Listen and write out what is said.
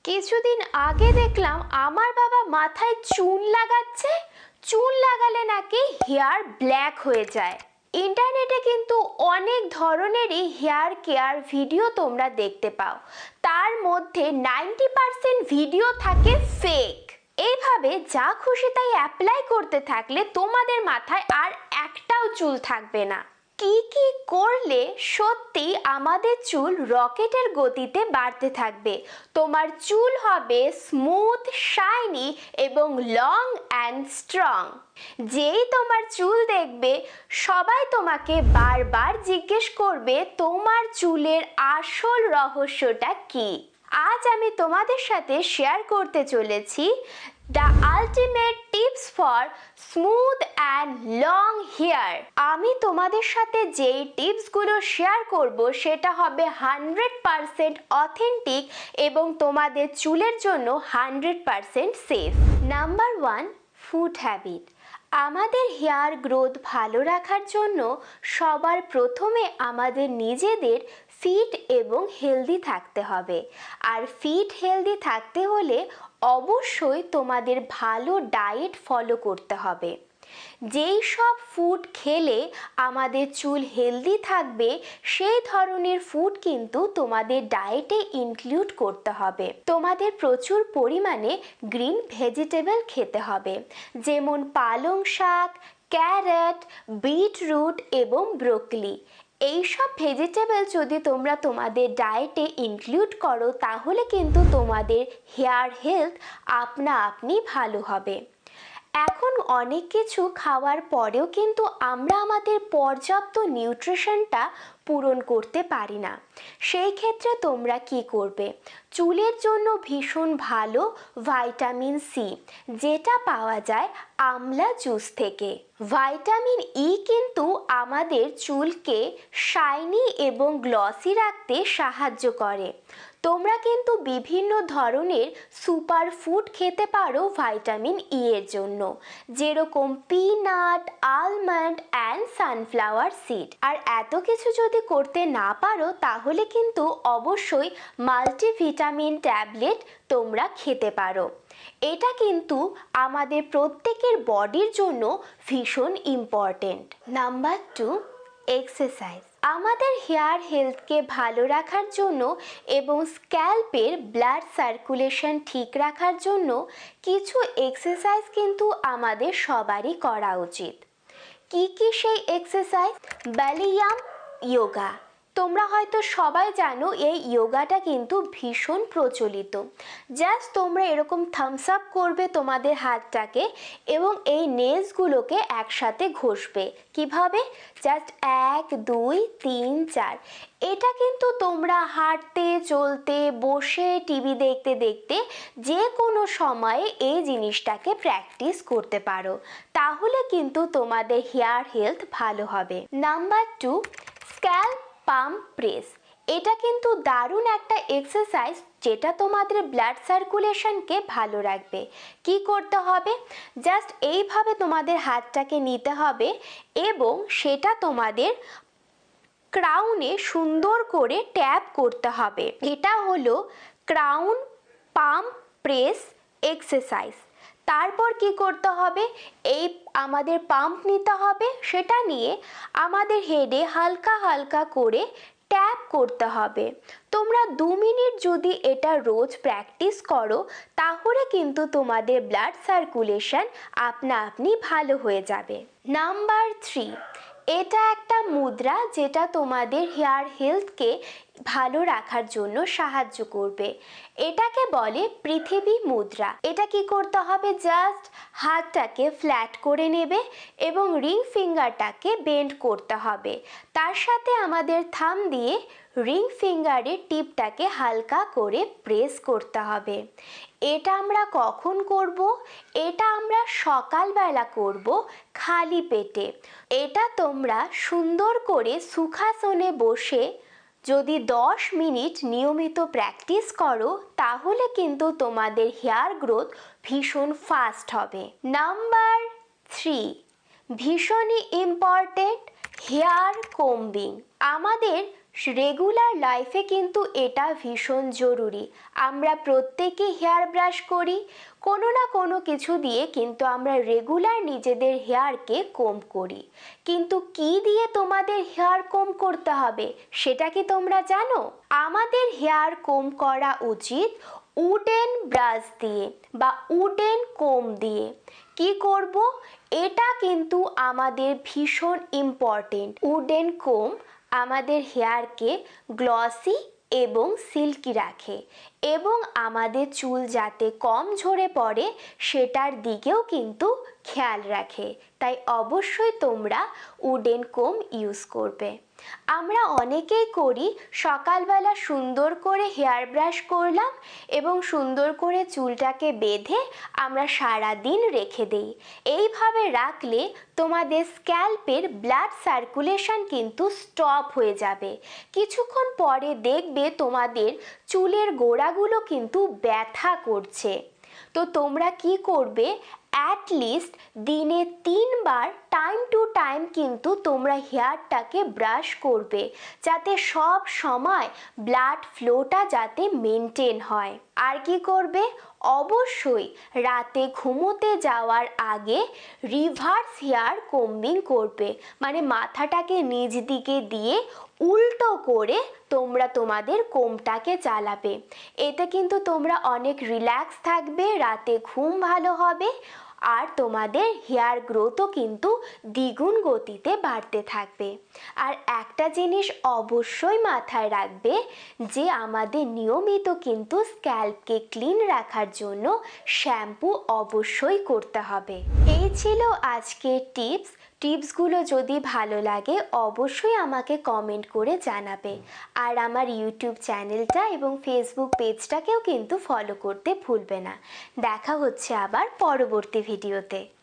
কিছুদিন আগে দেখলাম আমার বাবা মাথায় চুন লাগাচ্ছে। চুন লাগালে নাকি হেয়ার ব্ল্যাক হয়ে যায়। ইন্টারনেটে কিন্তু অনেক ধরনেরই হেয়ার কেয়ার ভিডিও তোমরা দেখতে পাও, তার মধ্যে 90% ভিডিও থাকে ফেক। এইভাবে যা খুশি তাই অ্যাপ্লাই করতে থাকলে তোমাদের মাথায় আর একটাও চুল থাকবে না। কি কি করলে সত্যি আমাদের চুল রকেটের গতিতে বাড়তে থাকবে, তোমার চুল হবে স্মুথ, শাইনি এবং লং অ্যান্ড স্ট্রং। যেই তোমার চুল দেখবে সবাই তোমাকে বারবার জিজ্ঞেস করবে তোমার চুলের আসল রহস্যটা কি। আজ আমি তোমাদের সাথে শেয়ার করতে চলেছি the ultimate tips for smooth and long hair. আমি তোমাদের সাথে যেই টিপসগুলো শেয়ার করব সেটা হবে 100% অথেন্টিক এবং তোমাদের চুলের জন্য 100% সেফ। Number 1, food habit. আমাদের হেয়ার গ্রোথ ভালো রাখার জন্য সবার প্রথমে আমাদের নিজেদের ফিট এবং হেলদি থাকতে হবে। আর ফিট হেলদি থাকতে হলে অবশ্যই তোমাদের ভালো ডায়েট ফলো করতে হবে। যেই সব ফুড খেলে আমাদের চুল হেলদি থাকবে সেই ধরনের ফুড কিন্তু তোমাদের ডায়েটে ইনক্লুড করতে হবে। তোমাদের প্রচুর পরিমাণে গ্রিন ভেজিটেবল খেতে হবে, যেমন পালং শাক, ক্যারট, বিটরুট এবং ব্রোকলি। এইসব ভেজিটেবল যদি তোমরা তোমাদের ডায়েটে ইনক্লুড করো তাহলে কিন্তু তোমাদের হেয়ার হেলথ আপনা আপনি ভালো হবে। এখন অনেক কিছু খাওয়ার পরেও কিন্তু আমরা আমাদের পর্যাপ্ত নিউট্রিশনটা পূরণ করতে পারি না। সেই ক্ষেত্রে তোমরা কি করবে? চুলের জন্য ভীষণ ভালো ভাইটামিন সি, যেটা পাওয়া যায় আমলা জুস থেকে। ভাইটামিন ই কিন্তু আমাদের চুলকে শাইনি এবং গ্লসি রাখতে সাহায্য করে। তোমরা কিন্তু বিভিন্ন ধরনের সুপার ফুড খেতে পারো ভাইটামিন ই এর জন্য, যেরকম peanut, almond and sunflower seed. আর এত কিছু যদি করতে না পারো তাহলে কিন্তু অবশ্যই মাল্টিভিটামিন ট্যাবলেট তোমরা খেতে পারো। এটা কিন্তু আমাদের প্রত্যেকের বডির জন্য ভীষণ ইম্পর্টেন্ট। Number 2, exercise. আমাদের হেয়ার হেলথকে ভালো রাখার জন্য এবং স্ক্যাল্পের ব্লাড সার্কুলেশন ঠিক রাখার জন্য কিছু এক্সারসাইজ কিন্তু আমাদের সবারই করা উচিত। কি কি সেই এক্সারসাইজ? ব্যালিয়াম যোগা। তোমরা হয়তো সবাই জানো এই যোগাটা কিন্তু ভীষণ প্রচলিত। জাস্ট তোমরা এরকম থামস আপ করবে তোমাদের হাতটাকে এবং এই নেলসগুলোকে একসাথে ঘষবে। কিভাবে? জাস্ট 1 2 3 4। এটা কিন্তু তোমরা হাঁটতে, চলতে, বসে, টিভি দেখতে দেখতে যে কোনো সময়ে এই জিনিসটাকে প্র্যাকটিস করতে পারো, তাহলে কিন্তু তোমাদের হেয়ার হেলথ ভালো হবে। Number 2, scalp pump press. এটা কিন্তু দারুণ একটা এক্সারসাইজ যেটা তোমাদের ব্লাড সার্কুলেশনকে ভালো রাখবে। কি করতে হবে? জাস্ট এইভাবে তোমাদের হাতটাকে নিতে হবে এবং সেটা তোমাদের ক্রাউনে সুন্দর করে ট্যাপ করতে হবে। এটা হলো ক্রাউন পাম্প প্রেস এক্সারসাইজ। তারপর কি করতে হবে? এই আমাদের পাম্প নিতে হবে, সেটা নিয়ে আমাদের হেডে হালকা হালকা করে ট্যাপ করতে হবে। তোমরা 2 মিনিট যদি এটা রোজ প্র্যাকটিস করো তাহলে কিন্তু তোমাদের ব্লাড সার্কুলেশন আপনা আপনি ভালো হয়ে যাবে। নাম্বার 3, এটা একটা মুদ্রা যেটা তোমাদের হেয়ার হেলথকে ভালো রাখার জন্য সাহায্য করবে। এটাকে বলে পৃথিবী মুদ্রা। এটা কি করতে হবে? জাস্ট হাতটাকে ফ্ল্যাট করে নেবে এবং রিং ফিঙ্গারটাকে বেন্ড করতে হবে। তার সাথে আমাদের থাম্ব দিয়ে রিং ফিঙ্গারের টিপটাকে হালকা করে প্রেস করতে হবে। এটা আমরা কখন করব? এটা আমরা সকালবেলা করব খালি পেটে। এটা তোমরা সুন্দর করে সুখাসনে বসে যদি 10 মিনিট নিয়মিত প্র্যাকটিস করো তাহলে কিন্তু তোমাদের হেয়ার গ্রোথ ভীষণ ফাস্ট হবে। নাম্বার 3, ভীষণই ইম্পর্টেন্ট, হেয়ার কোম্বিং। আমাদের রেগুলার লাইফে কিন্তু এটা ভীষণ জরুরি। আমরা প্রত্যেকেই হেয়ার ব্রাশ করি, কোনো না কোনো কিছু দিয়ে কিন্তু আমরা রেগুলার নিজেদের হেয়ারকে কোম্ব করি। কিন্তু কি দিয়ে তোমাদের হেয়ার কোম্ব করতে হবে সেটা কি তোমরা জানো? আমাদের হেয়ার কোম্ব করা উচিত উডেন ব্রাশ দিয়ে বা উডেন কোম্ব দিয়ে। কি করব? এটা কিন্তু আমাদের ভীষণ ইম্পর্টেন্ট। উডেন কোম্ব আমাদের হেয়ারকে গ্লসি এবং সিল্কি রাখে এবং আমাদের চুল যাতে কম ঝরে পড়ে সেটার দিকেও কিন্তু খেয়াল রাখে। তাই অবশ্যই তোমরা উডেন কোম্ব ইউজ করবে। আমরা অনেকেই করি, সকালবেলা সুন্দর করে হেয়ার ব্রাশ করলাম এবং সুন্দর করে চুলটাকে বেঁধে আমরা সারা দিন রেখে দেই। এইভাবে রাখলে তোমাদের স্ক্যাল্পের ব্লাড সার্কুলেশন কিন্তু স্টপ হয়ে যাবে। কিছুক্ষণ পরে দেখবে তোমাদের চুলের গোড়াগুলো কিন্তু ব্যথা করছে। তো তোমরা কি করবে? অ্যাটলিস্ট দিনে 3 বার টাইম টু টাইম কিন্তু তোমরা হেয়ারটাকে ব্রাশ করবে, যাতে সব সময় ব্লাড ফ্লোটা যাতে মেনটেন হয়। আর কি করবে? অবশ্যই রাতে ঘুমোতে যাওয়ার আগে রিভার্স হেয়ার কোম্বিং করবে, মানে মাথাটাকে নিচ দিকে দিয়ে উল্টো করে তোমরা তোমাদের কোমটাকে চালাবে। এতে কিন্তু তোমরা অনেক রিল্যাক্স থাকবে, রাতে ঘুম ভালো হবে আর তোমাদের হেয়ার গ্রোথও কিন্তু দ্বিগুণ গতিতে বাড়তে থাকবে। আর একটা জিনিস অবশ্যই মাথায় রাখবে যে আমাদের নিয়মিত কিন্তু স্ক্যাল্পকে ক্লিন রাখার জন্য শ্যাম্পু অবশ্যই করতে হবে। এই ছিল আজকের টিপসগুলো যদি ভালো লাগে অবশ্যই আমাকে কমেন্ট করে জানাবে। আর আমার ইউটিউব চ্যানেলটা এবং ফেসবুক পেজটাকেও কিন্তু ফলো করতে ভুলবে না। দেখা হচ্ছে আবার পরবর্তী ভিডিওতে।